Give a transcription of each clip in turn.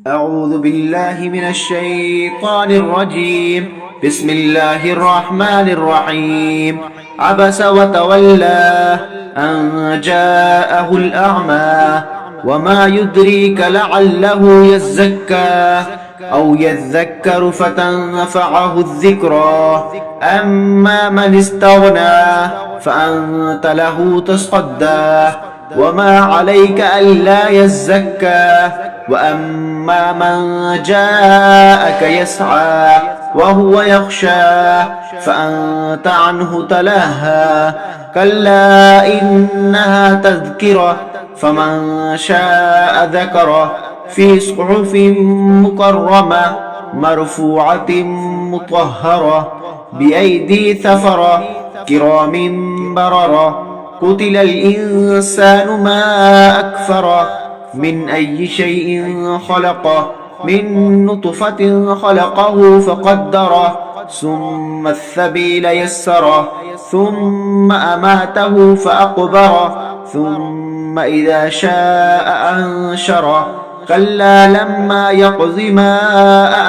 أعوذ بالله من الشيطان الرجيم. بسم الله الرحمن الرحيم. عبس وتولى أن جاءه الأعمى وما يدريك لعله يزكى أو يذكر فتنفعه الذكرى. أما من استغنى فأنت له تصدى وما عليك ألا يزكى. وأما من جاءك يسعى وهو يخشى فأنت عنه تلهى. كلا إنها تذكرة فمن شاء ذكره في صحف مكرمة مرفوعة مطهرة بأيدي سفرة كرام بررة. قتل الإنسان ما أكفره من أي شيء خلقه من نطفة خلقه فقدره ثم السبيل يسره ثم أماته فأقبره ثم إذا شاء أنشره. كلا لما يقض ما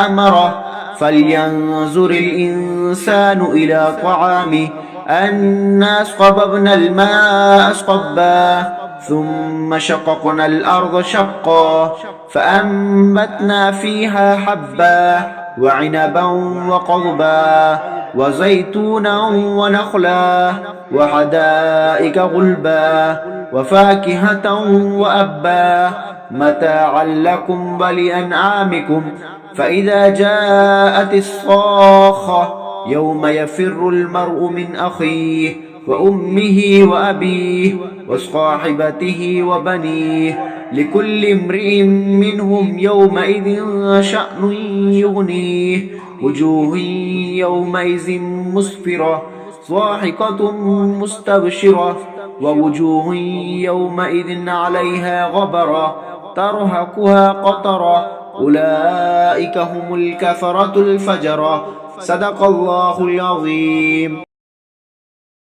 أمره فلينظر الإنسان إلى طعامه أنا صببنا الماء صبا ثم شققنا الأرض شقا فأنبتنا فيها حبا وعنبا وقضبا وزيتونا ونخلا وحدائق غلبا وفاكهة وأبا متاعا لكم ولأنعامكم. فإذا جاءت الصاخة يوم يفر المرء من أخيه وأمه وأبيه وصاحبته وبنيه لكل امرئ منهم يومئذ شأن يغنيه. وجوه يومئذ مسفرة ضاحكة مستبشرة ووجوه يومئذ عليها غبرة ترهقها قطرة أولئك هم الكفرة الفجرة. صدق الله العظيم.